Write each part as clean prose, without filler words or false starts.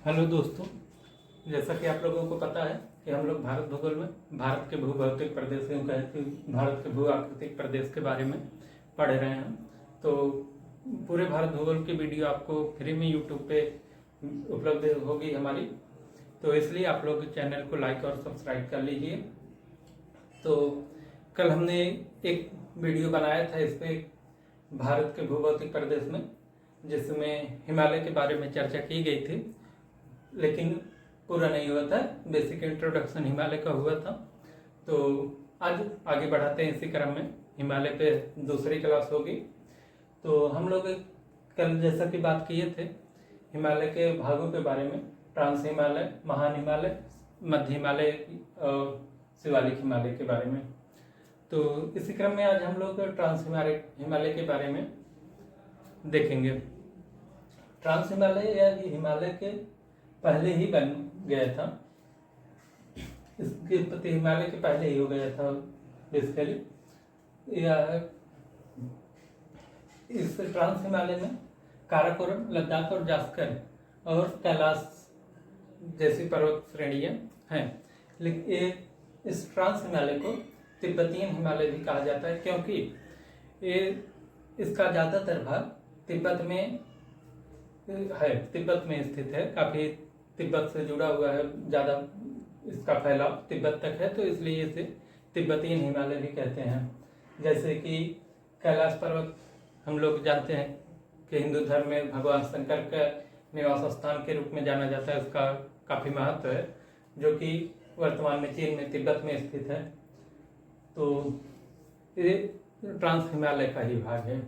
Hello दोस्तों, जैसा कि आप लोगों को पता है कि हम लोग भारत भूगोल में भारत के भूभौतिक प्रदेश भारत के भू आकृतिक प्रदेश के बारे में पढ़ रहे हैं। तो पूरे भारत भूगोल की वीडियो आपको फ्री में यूट्यूब पे उपलब्ध होगी हमारी, तो इसलिए आप लोग चैनल को लाइक और सब्सक्राइब कर लीजिए। तो कल हमने एक वीडियो बनाया था इस पे भारत के भूभौतिक प्रदेश में, जिसमें हिमालय के बारे में चर्चा की गई थी, लेकिन पूरा नहीं हुआ था। बेसिक इंट्रोडक्शन हिमालय का हुआ था। तो आज आगे बढ़ाते हैं इसी क्रम में, हिमालय पे दूसरी क्लास होगी। तो हम लोग कल जैसा कि बात किए थे हिमालय के भागों के बारे में, ट्रांस हिमालय, महान हिमालय, मध्य हिमालय और शिवालिक हिमालय के बारे में। तो इसी क्रम में आज हम लोग ट्रांस हिमालय के बारे में देखेंगे। ट्रांस हिमालय या हिमालय के पहले ही बन गया था, इसकी उत्पत्ति हिमालय के पहले ही हो गया था बेसिकली। इस ट्रांस हिमालय में काराकोरम, लद्दाख और जास्कर और कैलाश जैसी पर्वत श्रेणियां हैं। लेकिन इस ट्रांस हिमालय को तिब्बतीयन हिमालय भी कहा जाता है, क्योंकि ये इसका ज़्यादातर भाग तिब्बत में स्थित है। काफ़ी तिब्बत से जुड़ा हुआ है, ज़्यादा इसका फैलाव तिब्बत तक है, तो इसलिए इसे तिब्बतीयन हिमालय भी कहते हैं। जैसे कि कैलाश पर्वत हम लोग जानते हैं कि हिंदू धर्म में भगवान शंकर का निवास स्थान के रूप में जाना जाता है। उसका काफ़ी महत्व है, जो कि वर्तमान में चीन में तिब्बत में स्थित है। तो ये ट्रांस हिमालय का ही भाग है।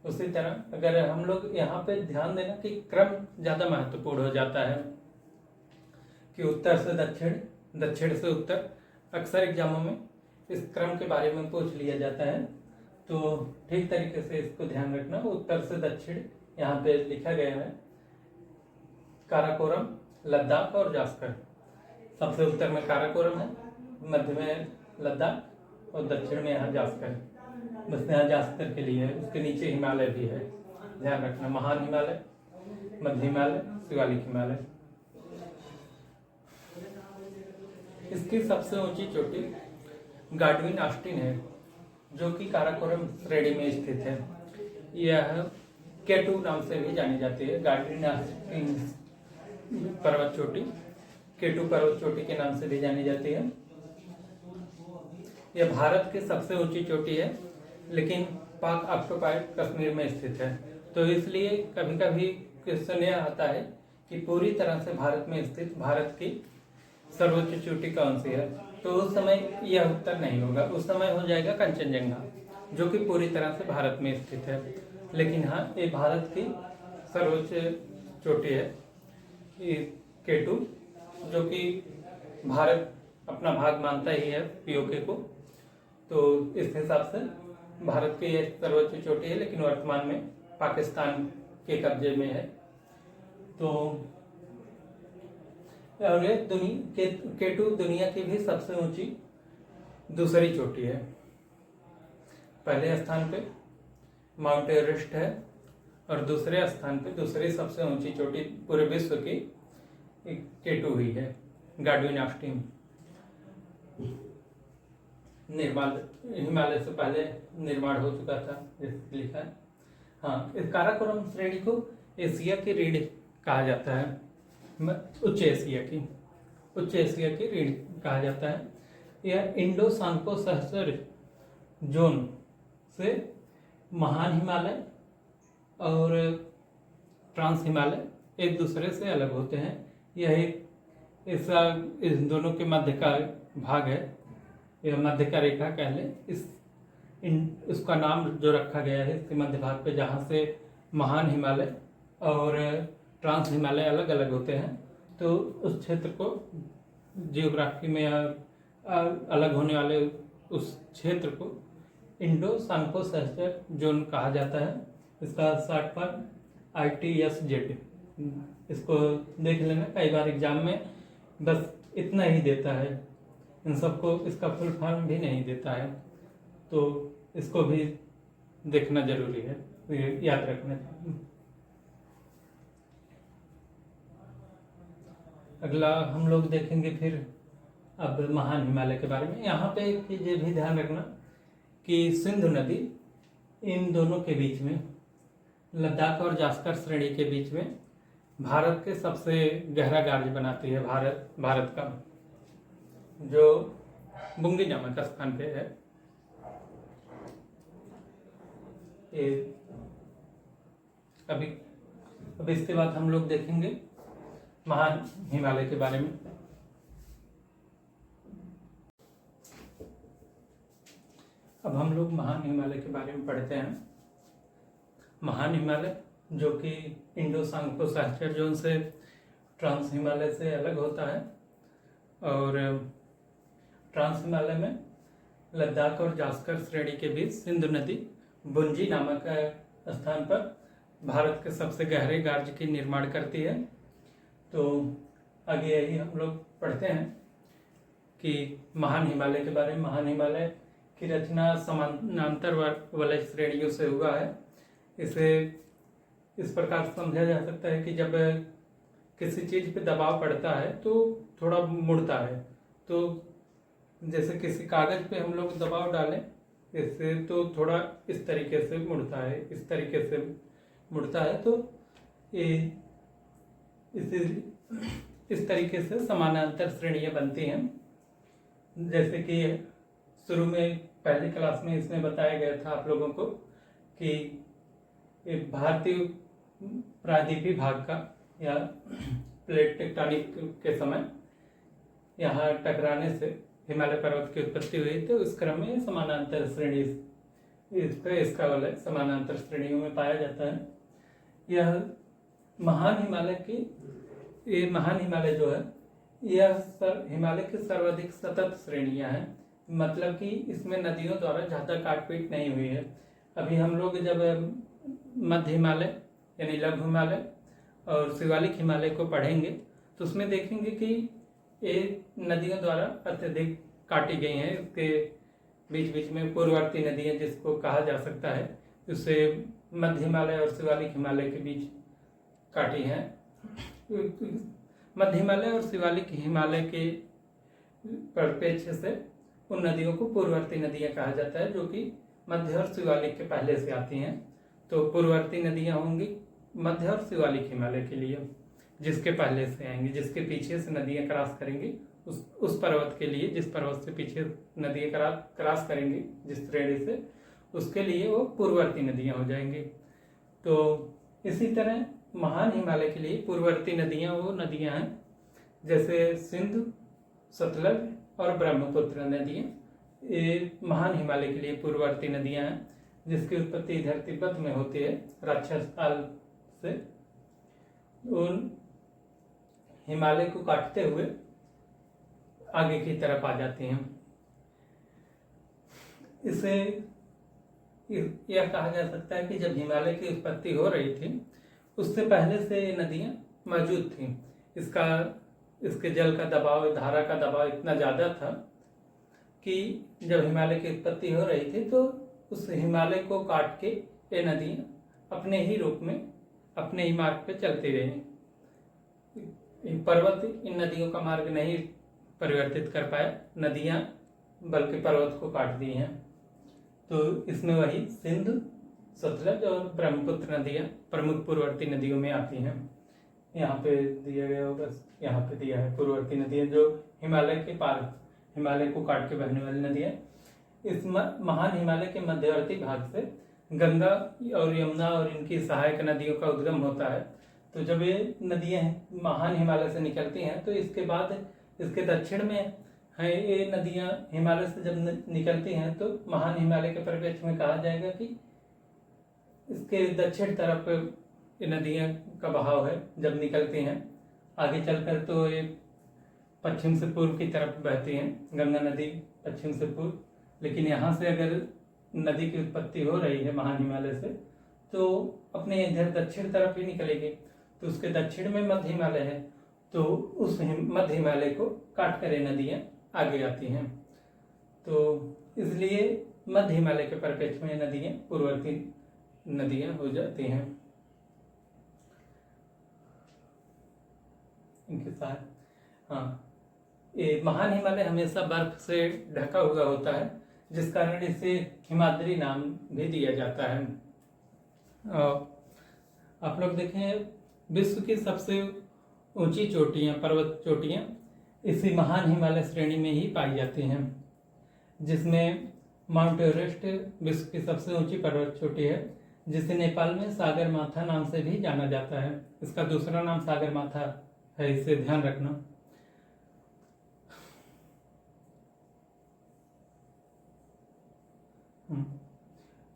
उसी तरह अगर हम लोग यहाँ पे ध्यान देना कि क्रम ज़्यादा महत्वपूर्ण हो जाता है कि उत्तर से दक्षिण, दक्षिण से उत्तर। अक्सर एग्जामों में इस क्रम के बारे में पूछ लिया जाता है, तो ठीक तरीके से इसको ध्यान रखना। उत्तर से दक्षिण यहाँ पे लिखा गया है, काराकोरम, लद्दाख और जास्कर। सबसे उत्तर में काराकोरम है, मध्य में लद्दाख और दक्षिण में यहाँ जास्कर। बस यहाँ जास्कर के लिए है, उसके नीचे हिमालय भी है, ध्यान रखना। महान हिमालय, मध्य हिमालय, शिवालिक हिमालय। इसकी सबसे ऊंची चोटी गाडविन ऑस्टिन है, जो कि काराकोरम श्रेणी में स्थित है। यह केटू नाम से भी जानी जाती है। गाडविन ऑस्टिन पर्वत चोटी केटू पर्वत चोटी के नाम से भी जानी जाती है। यह भारत की सबसे ऊंची चोटी है, लेकिन पाक ऑक्युपाइड कश्मीर में स्थित है। तो इसलिए कभी कभी क्वेश्चन यह आता है कि पूरी तरह से भारत में स्थित भारत की सर्वोच्च चोटी कौन सी है। तो उस समय यह उत्तर नहीं होगा, उस समय हो जाएगा कंचनजंगा, जो कि पूरी तरह से भारत में स्थित है। लेकिन हाँ, ये भारत की सर्वोच्च चोटी है, ये केटू, जो कि भारत अपना भाग मानता ही है पीओके को। तो इस हिसाब से भारत की यह सर्वोच्च चोटी है, लेकिन वर्तमान में पाकिस्तान के कब्जे में है। तो और ये केटू दुनिया की भी सबसे ऊंची दूसरी चोटी है। पहले स्थान पे माउंट एवरेस्ट है और दूसरे स्थान पे दूसरी सबसे ऊंची चोटी पूरे विश्व की केटू ही है, गाडविन ऑस्टिन। हिमालय से पहले निर्माण हो चुका था, जैसे लिखा है। हाँ, इस काराकोरम श्रेणी को एशिया की रीढ़ कहा जाता है, उच्च एशिया की रीढ़ कहा जाता है। यह इंडो सांको सहस्त्र जोन से महान हिमालय और ट्रांस हिमालय एक दूसरे से अलग होते हैं। यह एक इस दोनों के मध्य का भाग है, यह मध्य का रेखा कह लें। उसका नाम जो रखा गया है इसके मध्य भाग पे, जहाँ से महान हिमालय और ट्रांस हिमालय अलग अलग होते हैं, तो उस क्षेत्र को जियोग्राफी में अलग होने वाले उस क्षेत्र को इंडो सांको सहस्त्र जोन कहा जाता है। इसका शॉर्ट फॉर्म ITSZ। इसको देख लेना, कई बार एग्जाम में बस इतना ही देता है, इन सबको इसका फुल फॉर्म भी नहीं देता है, तो इसको भी देखना जरूरी है, याद रखना। अगला हम लोग देखेंगे फिर अब महान हिमालय के बारे में। यहाँ पे एक चीज़ ये भी ध्यान रखना कि सिंधु नदी इन दोनों के बीच में, लद्दाख और जास्कर श्रेणी के बीच में भारत के सबसे गहरा गार्ज बनाती है। भारत का जो बुंगी नामक स्थान पे है। ये अब इसके बाद हम लोग देखेंगे महान हिमालय के बारे में। अब हम लोग महान हिमालय के बारे में पढ़ते हैं। महान हिमालय जो कि इंडो सांगपो सहचर जोन से ट्रांस हिमालय से अलग होता है, और ट्रांस हिमालय में लद्दाख और जास्कर श्रेणी के बीच सिंधु नदी बुंजी नामक स्थान पर भारत के सबसे गहरे गार्ज की निर्माण करती है। तो आगे यही हम लोग पढ़ते हैं कि महान हिमालय के बारे में। महान हिमालय की रचना समानांतर वलय श्रेणियों से हुआ है। इसे इस प्रकार समझा जा सकता है कि जब किसी चीज़ पे दबाव पड़ता है तो थोड़ा मुड़ता है। तो जैसे किसी कागज पे हम लोग दबाव डालें इससे, तो थोड़ा इस तरीके से मुड़ता है, इस तरीके से मुड़ता है। तो इस तरीके से समानांतर श्रेणियाँ बनती हैं। जैसे कि शुरू में पहली क्लास में इसमें बताया गया था आप लोगों को कि भारतीय प्रायद्वीपीय भाग का या प्लेट टेक्टोनिक के समय यहाँ टकराने से हिमालय पर्वत की उत्पत्ति हुई। तो इस क्रम में समानांतर श्रेणी इसका वलय समानांतर श्रेणियों में पाया जाता है। यह महान हिमालय जो है यह हिमालय की सर्वाधिक सतत श्रेणियां हैं। मतलब कि इसमें नदियों द्वारा ज़्यादा काटपीट नहीं हुई है। अभी हम लोग जब मध्य हिमालय यानी लघु हिमालय और शिवालिक हिमालय को पढ़ेंगे तो उसमें देखेंगे कि ये नदियों द्वारा अत्यधिक काटी गई हैं। इसके बीच बीच में पूर्ववर्ती नदियाँ जिसको कहा जा सकता है, उससे मध्य हिमालय और शिवालिक हिमालय के बीच काटी हैं। मध्य हिमालय और शिवालिक हिमालय के परिप्रेक्ष्य से उन नदियों को पूर्ववर्ती नदियाँ कहा जाता है, जो कि मध्य और शिवालिक के पहले से आती हैं। तो पूर्ववर्ती नदियाँ होंगी मध्य और शिवालिक हिमालय के लिए, जिसके पहले से आएंगी। जिसके पीछे से नदियाँ क्रॉस करेंगी उस पर्वत के लिए, जिस पर्वत से पीछे नदियाँ क्रॉस करेंगी जिस श्रेणी से, उसके लिए वो पूर्ववर्ती नदियाँ हो जाएंगी। तो इसी तरह महान हिमालय के लिए पूर्ववर्ती नदियाँ वो नदियाँ हैं जैसे सिंधु, सतलज और ब्रह्मपुत्र नदियाँ। ये महान हिमालय के लिए पूर्ववर्ती नदियाँ हैं, जिसकी उत्पत्ति इधर तिब्बत में होती है राक्षस काल से। उन हिमालय को काटते हुए आगे की तरफ आ जाती हैं। इसे यह कहा जा सकता है कि जब हिमालय की उत्पत्ति हो रही थी उससे पहले से ये नदियाँ मौजूद थीं। इसके जल का दबाव, धारा का दबाव इतना ज़्यादा था कि जब हिमालय की उत्पत्ति हो रही थी तो उस हिमालय को काट के ये नदियाँ अपने ही रूप में अपने ही मार्ग पे चलती रही। पर्वत इन नदियों का मार्ग नहीं परिवर्तित कर पाया, नदियाँ बल्कि पर्वत को काट दी हैं। तो इसमें वही सिंधु, सतलज और ब्रह्मपुत्र नदियाँ प्रमुख पूर्ववर्ती नदियों में आती हैं। यहाँ पे दिया गया होगा, यहाँ पे दिया है पूर्ववर्ती नदियाँ जो हिमालय के पार, हिमालय को काट के बहने वाली नदियाँ। इस महान हिमालय के मध्यवर्ती भाग से गंगा और यमुना और इनकी सहायक नदियों का उद्गम होता है। तो जब ये नदियाँ महान हिमालय से निकलती हैं तो इसके बाद इसके दक्षिण में है ये नदियाँ हिमालय से जब निकलती हैं तो महान हिमालय के परिप्रेक्ष्य में कहा जाएगा कि इसके दक्षिण तरफ ये नदियाँ का बहाव है जब निकलती हैं। आगे चलकर तो ये पश्चिम से पूर्व की तरफ बहती हैं, गंगा नदी पश्चिम से पूर्व। लेकिन यहाँ से अगर नदी की उत्पत्ति हो रही है महान हिमालय से तो अपने इधर दक्षिण तरफ ही निकलेगी। तो उसके दक्षिण में मध्य हिमालय है, तो उस मध्य हिमालय को काट कर ये नदियाँ आगे आती हैं। तो इसलिए मध्य हिमालय के परिप्रेक्ष्य में नदियाँ पूर्ववर्ती नदियाँ हो जाती हैं। इनके साथ हाँ, ये महान हिमालय हमेशा बर्फ से ढका हुआ होता है, जिस कारण इसे हिमाद्री नाम भी दिया जाता है। आप लोग देखें, विश्व की सबसे ऊंची चोटियां, पर्वत चोटियां इसी महान हिमालय श्रेणी में ही पाई जाती हैं, जिसमें माउंट एवरेस्ट विश्व की सबसे ऊंची पर्वत चोटी है, जिसे नेपाल में सागर माथा नाम से भी जाना जाता है। इसका दूसरा नाम सागर माथा है, इसे ध्यान रखना।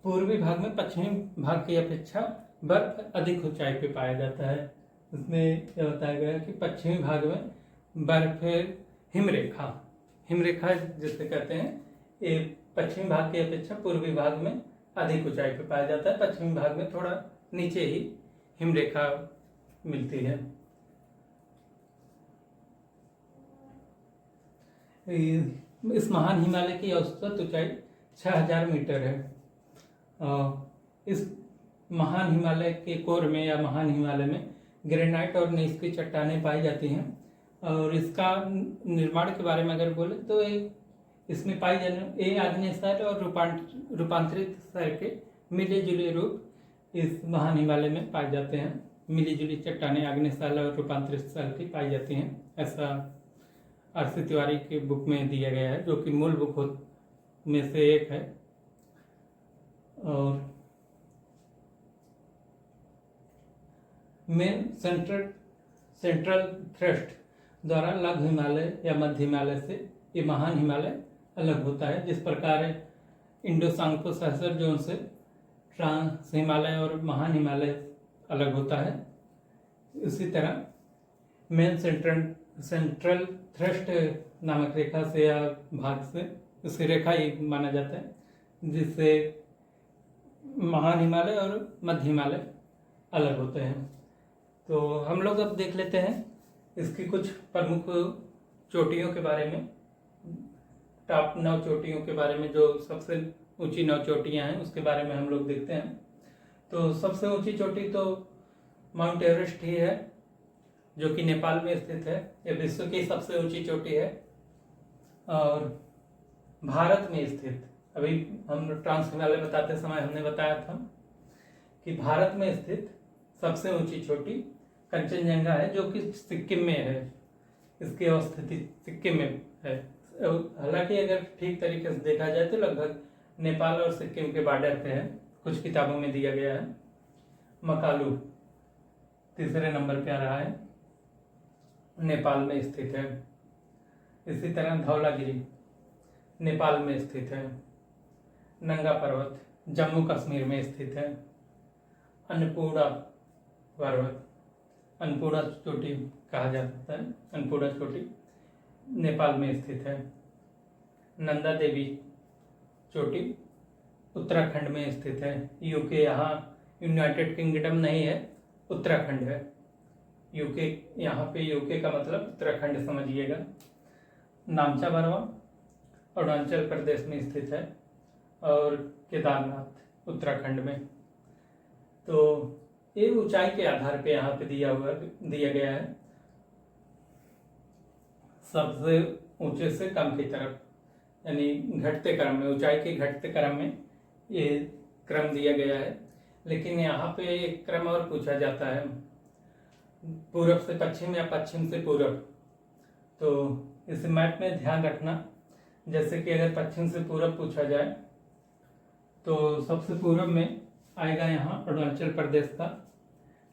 पूर्वी भाग में पश्चिमी भाग की अपेक्षा बर्फ अधिक ऊंचाई पे पाया जाता है। इसमें क्या बताया गया कि पश्चिमी भाग में बर्फ हिमरेखा, हिमरेखा जिसे कहते हैं, ये पश्चिमी भाग की अपेक्षा पूर्वी भाग में अधिक ऊंचाई पे पाया जाता है। पश्चिमी भाग में थोड़ा नीचे ही हिमरेखा मिलती है। इस महान हिमालय की औसत ऊंचाई 6000 मीटर है। इस महान हिमालय के कोर में या महान हिमालय में ग्रेनाइट और नीस की चट्टानें पाई जाती हैं। और इसका निर्माण के बारे में अगर बोले तो इसमें पाई जाने आग्नेय स्थल और रूपांतरित स्थल के मिले जुले रूप इस महान हिमालय में पाए जाते हैं। मिली जुली चट्टानें आग्नेय स्थल और रूपांतरित स्थल की पाई जाती हैं, ऐसा आर.सी. तिवारी के बुक में दिया गया है, जो कि मूल बुक में से एक है। और मेन सेंट्रल थ्रस्ट द्वारा लघु हिमालय या मध्य हिमालय से ये महान हिमालय अलग होता है। जिस प्रकार इंडो सांको सहसर जोन से ट्रांस हिमालय और महान हिमालय अलग होता है, उसी तरह मेन सेंट्रल थ्रस्ट नामक रेखा से या भाग से उसे रेखा ही माना जाता है, जिससे महान हिमालय और मध्य हिमालय अलग होते हैं। तो हम लोग अब देख लेते हैं इसकी कुछ प्रमुख चोटियों के बारे में, टॉप 9 चोटियों के बारे में, जो सबसे ऊंची 9 चोटियां हैं उसके बारे में हम लोग देखते हैं। तो सबसे ऊंची चोटी तो माउंट एवरेस्ट ही है, जो कि नेपाल में स्थित है। यह विश्व की सबसे ऊंची चोटी है और भारत में स्थित, अभी हम ट्रांस हिमालय बताते समय हमने बताया था कि भारत में स्थित सबसे ऊंची चोटी कंचनजंगा है, जो कि सिक्किम में है। इसकी अवस्थिति सिक्किम में है। हालांकि अगर ठीक तरीके से देखा जाए तो लगभग नेपाल और सिक्किम के बॉर्डर पे है, कुछ किताबों में दिया गया है। मकालू तीसरे नंबर पे आ रहा है, नेपाल में स्थित है। इसी तरह धौलागिरी नेपाल में स्थित है। नंगा पर्वत जम्मू कश्मीर में स्थित है। अन्नपूर्णा पर्वत, अन्नपूर्णा चोटी कहा जाता है, अन्नपूर्णा चोटी नेपाल में स्थित है। नंदा देवी चोटी उत्तराखंड में स्थित है। यूके, यहाँ यूनाइटेड किंगडम नहीं है, उत्तराखंड है। यूके, यहाँ पे यूके का मतलब उत्तराखंड समझिएगा। नामचा बरवा अरुणाचल प्रदेश में स्थित है और केदारनाथ उत्तराखंड में। तो ये ऊंचाई के आधार पे यहाँ पे दिया गया है, सबसे ऊंचे से कम की तरफ, यानी घटते क्रम में, ऊंचाई के घटते क्रम में ये क्रम दिया गया है। लेकिन यहाँ पे एक क्रम और पूछा जाता है, पूरब से पश्चिम या पश्चिम से पूरब। तो इस मैप में ध्यान रखना, जैसे कि अगर पश्चिम से पूरब पूछा जाए तो सबसे पूरब में आएगा यहाँ अरुणाचल प्रदेश का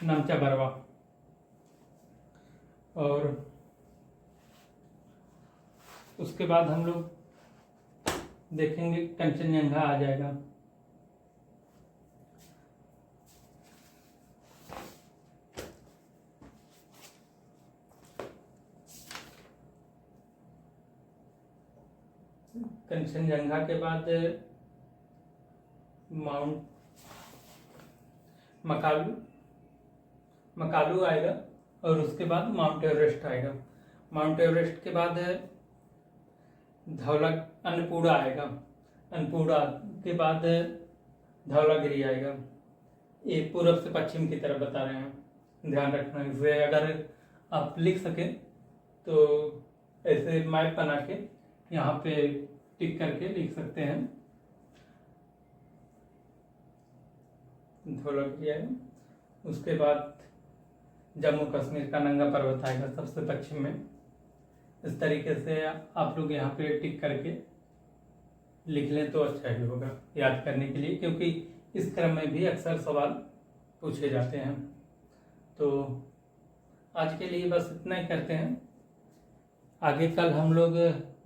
नामचा बरवा, और उसके बाद हम लोग देखेंगे कंचनजंगा आ जाएगा। कंचनजंगा के बाद माउंट मकालू आएगा और उसके बाद माउंट एवरेस्ट आएगा। माउंट एवरेस्ट के बाद अन्नपूर्णा आएगा। अन्नपूर्णा के बाद धौलागिरी आएगा। ये पूरब से पश्चिम की तरफ बता रहे हैं, ध्यान रखना। इसे अगर आप लिख सके तो ऐसे मैप बना के यहाँ पे टिक करके लिख सकते हैं। थोड़ा किया है। उसके बाद जम्मू कश्मीर का नंगा पर्वत आएगा सबसे पश्चिम में। इस तरीके से आप लोग यहाँ पे टिक करके लिख लें तो अच्छा ही होगा याद करने के लिए, क्योंकि इस क्रम में भी अक्सर सवाल पूछे जाते हैं। तो आज के लिए बस इतना ही करते हैं। आगे कल हम लोग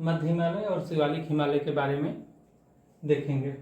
मध्य हिमालय और शिवालिक हिमालय के बारे में देखेंगे।